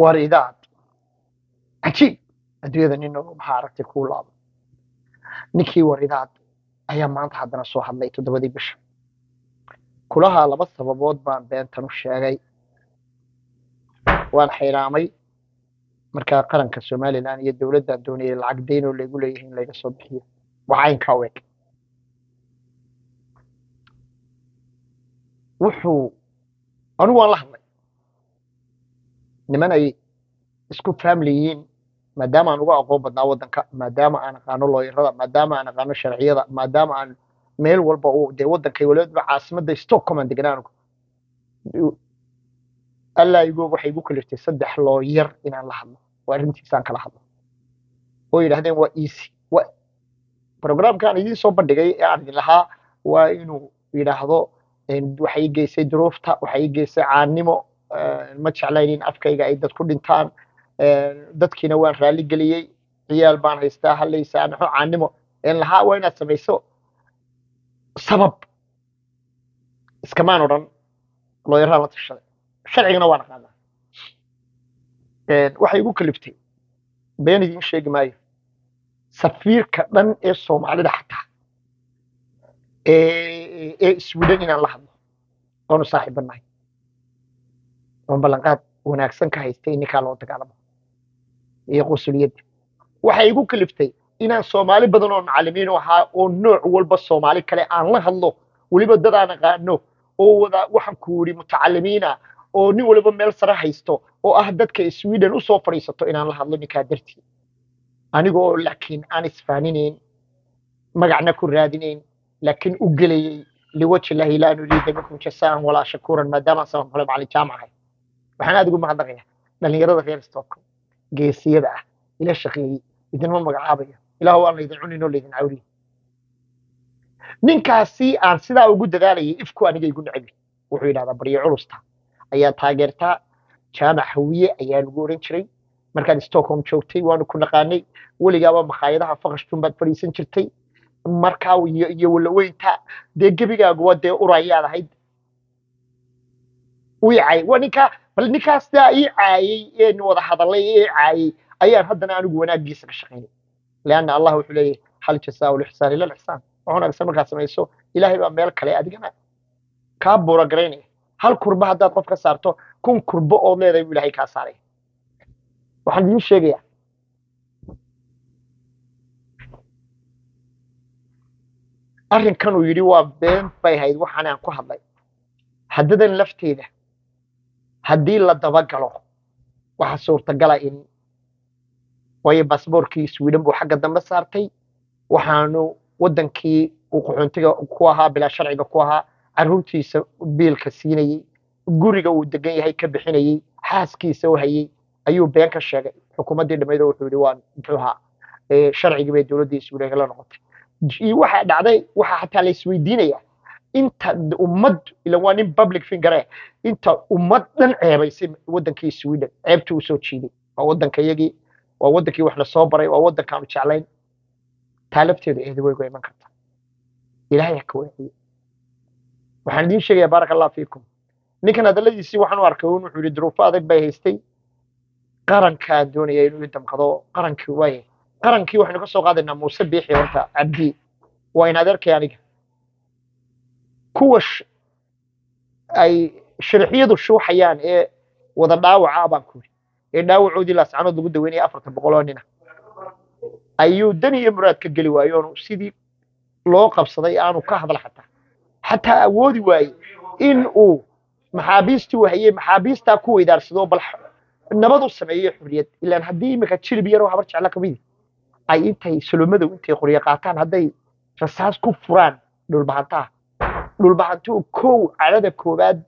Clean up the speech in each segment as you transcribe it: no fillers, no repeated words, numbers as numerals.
waridaad cajiib adduunyada nin maxaa aragtay kuu laabo ninkii waridaad ayaa maanta haddana soo hadlay 7 bisha kulaha 2 sababood baan beentan u sheegay waan xiraamay marka qaranka Soomaaliland iyo dawladda doonayay lacag deyn oo lagu leeyahay in laga soo bixiyo waxaan ka week wuxuu anu waan la hadlay niman ay isku family-yiin maadaama aan uga aqoon badnaa wadanka maadaama aan aqaano looyarada maadaama aan aqaano sharciyada maadaama aan meel walba oo de wadankay walaadba caasimada Stockholm aan deganaan alla igu waxay igu kaliftay 3 looyar inaan la hadlo waa arintiisaan kala hadlo oo yiraahdeen waa easy waa programkan idin soo bandhigay ee aan lahaa waa inuu yiraahdo waxay geysay duruufta waxay geysay caanimo ma jeclaynin afkayga ay dad ku dhintaan dadkiina waan raali galiyay ciyaal baan haystaa haleysaan caanimo in lahaa waa inaad samayso sabab iskamaan oran looyarada la tashaday sharcigana waan aqaanaa waxay igu kaliftay been idin sheegi maayo safiirka dhan ee Soomaalida xataa Sweden inaan la hadlo oo saaxiibanahay oo ballanqaad wanaagsan ka haystay ninka loo dagaalamo iyo qosoliyada waxay igu kaliftay inaan Soomaali badan oo macallimiin ahaa oo nooc walba Soomaali kale aan la hadlo waliba dad aan aqaano oo wada waxaan ku yiri mutacallimiina oo nin waliba meel sare haysto oo ah dadka Sweden u soo fariisato inaan la hadlo ninka dartii anigoo laakiin aan isfaaninayn magacna ku raadinayn laakiin u galayay liwajh Allah ila anu liida minkum jasaan wala shakuran maadaama sabab xulay macallin jaamacahay waxaan aad ugu mahadnaqayaa dhalinyarada reer Stockholm geesiyada ah ila shaqeeyay idinma magacaabayo ilaahu aan idin cuninoo leedin cawri ninkaasi aan sidaa ugu dadaalayay ifku aniga igu nacay wuxuu yiraahdaa bariyo culusta ayaa taageerta jaamac hawiye ayaa lagu oran jiray markaan Stockholm joogtay waan ku naqaanay waligaaba makhaayadaha faqashtuun baad fariisan jirtay markaa iyo wala weynta de gabigaagu waa de urayaad ahayd wiicay waninka bal ninkaas daa ii caayay ee wada hadalay ee caayay ayaan haddana anigu wanaagiisa ka shaqeynay laana Allah wuxuu leeyahay hal jasaa wal ihsaan ila ihsaan waxaan agsan markaa samayso ilaahay baa meel kale adigana ka buura gareynay hal kurba hadaad qof ka saarto kun kurbo oo leedahay ilaahay ka saaray waxaan idin sheegayaa arrinkan uu yiri waa been bay hayd waxaan aan ku hadlay haddadan lafteeda haddii la daba galo waxa suurtagal ah in way baasaboorkii Sweden buu xagga dambe saartay waxaanu wadankii uu qaxoontiga ku ahaa bila sharciga ku ahaa caruurtiisa biilka siinayay guriga uu degan yahay ka bixinayay xaaskiisa oo hayay ayuu been ka sheegay xukuumadii dhameeyay wuxuu yiri waan muxuuha sharciga bay dawladda Sweden la noqotay waxa dhacday waxa xataa la isweydiinaya inta ummad ila waa nin public figure inta ummad dhan ceebaysay wadankii Sweden ceebtu u soo jiiday waa wadankayagii waa wadankii wax la soo baray waa wadanka aan jeclayn taalabteedu eedo way go'ayman kartaa ilaahay ka wanaagsan waxaan idin sheegayaa barakallahu fiikum ninkan hadaladiisii waxaan u arkay wuxuu yiri duruufo adag bay haystay qaranka doonayay inuu damqado qarankii way qarankii waxaan ka soo qaadaynaa Muuse Biixi horta Cabdi waa in adeerkay aniga kuwash ay sharciyadu shuuxayaan ee wada dhaawaca baan ku ee dhaawacoodii la sacanood lagu daweynay 400 nina ayuu daniya muraad ka gali waayo sidii loo qabsaday aanu ka hadal xataa awoodi waayay in uu maxaabiistu hayay maxaabiista ku weydaarsado bal nabad u sameeyay xuriyad ilaa hadii imika jilib yar oo habar jecla ka mid ay intay sulumada intay qoriyo qaataan haday rasaas ku furaan dhulbahantu koow calada koobaad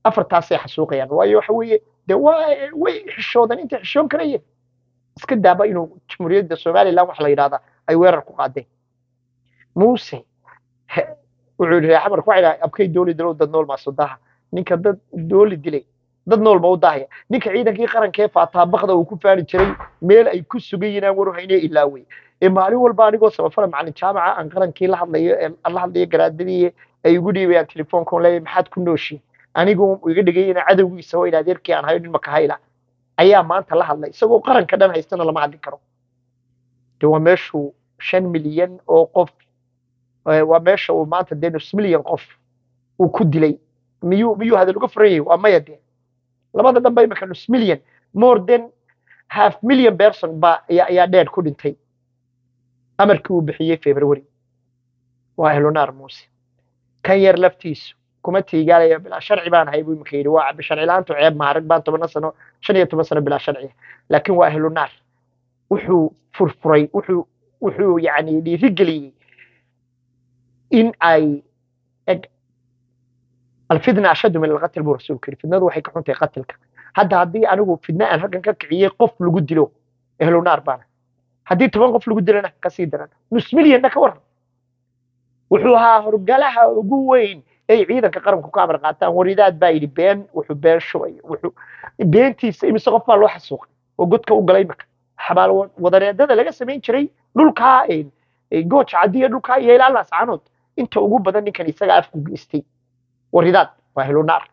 afartaas ay xasuuqayaan waayo waxa weeye de way xishoodan inta xishoon karayeen iska daaba inuu jamhuuriyadda Soomaaliland wax la yiraahdo ay weerar ku qaadeen Muuse wuxuu yiri xamar ku cayay abkay dawladda dad nool ma soodaha ninka dad dawlad dilay dad nool ma u daahaya ninka ciidankii qarankee faataa baqda uu ku faani jiray meel ay ku sugayeen waru haynay ilaa way maalin walba anigoo sabafar macallin jaamaca aan qarankii la hadlayo garaadadii ay ugu dhiibayaan telefoonka leeyahay maxaad ku nooshi anigoo iga dhigayna cadawgiisa oo ina adeerkii aan haynin ma ka hayla ayaa maanta la hadlay isagoo qaranka dhan haystana lama hadli karo de waa meeshuu 5 milyan oo qof waa meesha uu maanta dee nus milyan qof uu ku dilay miyuu hadal uga furan yahay waa maya dee labada dhanba imika nus milyan more than half million person ba ayaa dheer ku dhintay amarkii uu bixiyey February waa Elunar Muuse kan yar laftiisu kuma tiigaalaya bilaa sharci baan ahay buu imika yidhi waa cabbi sharci la'aantu ceeb ma arag baan 10 sano 15 sano bilaa sharci laakiin waa Elunar wuxuu furfuray wuxuu yani dhiirigeliyey in ay الفتنة أشد من القتل برسول كريم فتنة وحي كحنتي قتلك هذا هدي أنا فتنة أنا هكذا كعيه قف لجود له أهله نار بانا هدي تبغى قف لجود لنا كسيدنا نص مليون نكور وحوها رجالها وجوين أي عيدا كقرم كاميرا قاتا وريدات بايدي بين وحبين شوي بينتي مسقفة لوح السوق وقلت كوجلايمك حبال وضريات هذا لقى سمين شري دول كائن جوتش عادية دول كائن يلا لا سعنود أنت وجود بدني كان يسقى أفكو استي وريدات وأهل نار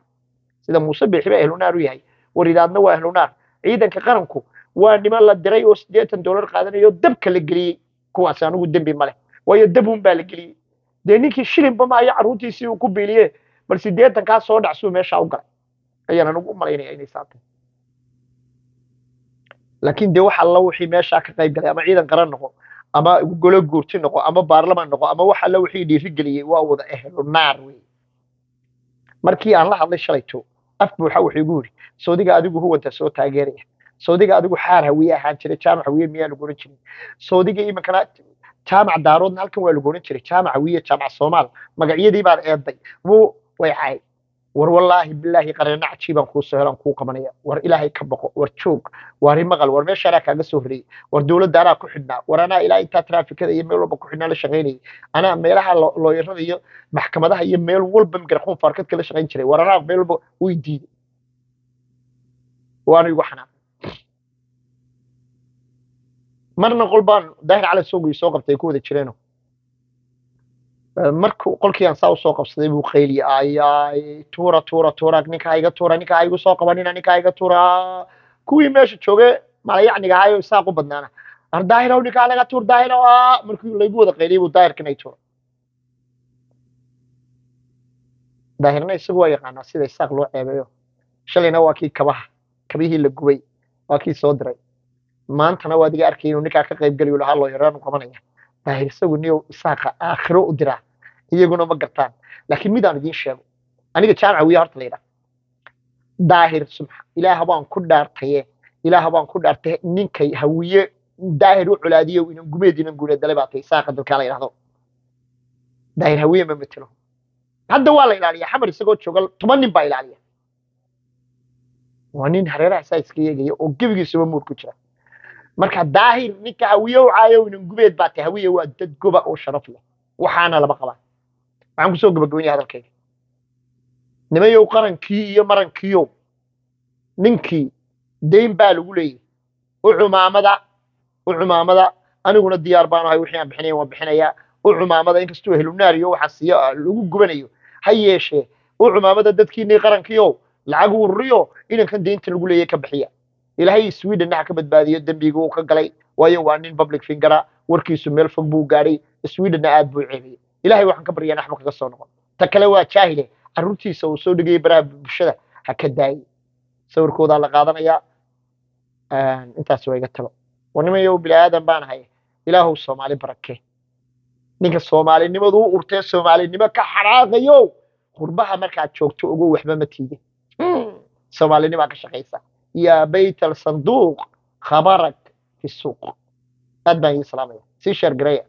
سيدا موسى بيحب أهل نار وياي وريداتنا وأهل نار عيدا كقرنكو وأنما الله دري $60 قادنا يدبك للجري كواسانو قدام بماله ويدبهم بالجري دينيك الشرب بما يعرضي سيو كوبيليه بل سيديتا كان صور دعسو ماشا وقال أيانا نقول ماليني أيني ساعتين لكن دي waxa alla wixii meesha ka qayb galay ama ciidan qaran noqo ama golo guurti noqo ama baarlamaan noqo ama waxa alla wixii dhiiri galiyay waa wada ahlu naar weey markii aan la hadlay shalayto af buuxa wuxuu igu yiri Saudiga adigu huwanta soo taageeraya Saudiga adigu xaar hawiye ahaan jiray jaamac hawiye miyaan ugu jirin Saudiga iimankana jaamac daaroodna halkan waa lagu oran jiray jaamac hawiye jaamac Soomaal magacyadii baan eeday way caay war wallahi billahi qarana cajiiban ku soo helan ku qabanaya war ilaahay ka baqo war joog war maqal war meesha ra kaaga soo horiyay war dawladda ara ku xidhnaa war ana ilaa inta traafikada iyo meel walba ku xidhnaa la shaqeynay ana meelaha loo yarada iyo maxkamadaha iyo meel walba mikrofon farkad kala shaqeyn jiray war ana meel walba way diiday waana igu xanaan marna qolbaan daahir cali soo qabtay ku wada jireeno markuu qolkii aan saa soo qabsaday buu qayli ayay tuura ninka iga soo qabanina ninka iga tuura kuwii meesha joogay mala yacniga ahayo isaaqo badnaana ardaahiro ninka laga tuur daahiro markuu laygu wada qayliyay buu daahirkan ay tuura daahirna isagu waa yaqaana sida isaaq loo ceebayo shalayna waa kii kabihii la gubay waa kii soo diray maantana waa diga arkay inuu ninka ka qayb galiyo lahaa loo yaraan qabanaya daahir isagu niyo isaaqa aakhiro u diraa iyaguna ma gartaan laakiin midaan idin sheego aniga jaamac wiya horta leeyahay daahir subhan ilaaha baan ku dhaartay ninkay hawiye daahir u culaadiyo inuu gumeedina guuleedalay baatay isaaqa dalka la yiraahdo daahir hawiye ma metelo hadda waa la ilaaliya xamar isagoo joogal 10 nin baa ilaaliya waa nin hareeraha sayska yeegaya oo gabigiisa muur ku jira marka daahir ninka hawiye u caayo inuu gumeed baatay hawiye waa dad goba oo sharaf leh waxaana laba qabaa waxaan ku soo gabagabeeyay hadalkayga nimayow qarankii iyo marankiyo ninkii deyn baa lagu leeyahay u cumaamada aniguna diyaar baan ahay wixii aan bixinay waan bixinayaa u cumaamada inkastoo Elunar iyo waxa siiyo lagu gubanayo ha yeeshee u cumaamada dadkiinii qarankiyo lacag ururiyo inankan deynta lagu leeyahay ka bixiya ilaahay Sweden ka badbaadiyo dambiga uu ka galay waayo waa nin public figure warkiisu meel fog buu gaaray Sweden aad buu ceebay ilaahay waxaan ka baryaynaa axmaq kaga soo noqon ta kale waa jaahile aruntiisa uu soo dhigay baraha bulshada ha ka daayay sawirkooda la qaadanaya intaas way iga talo wanimayo bilaadan baan ahay ilaahu Soomaali barake ninka Soomaalinimadu u urtay Soomaalinimo ka xaraaqayo qurbaha markaad joogto ugu waxba ma tiidin Soomaalinimo ka shaqeysa ya bayt al sanduuq khabarak fi suuq adbaan islaamaya si shar gareeya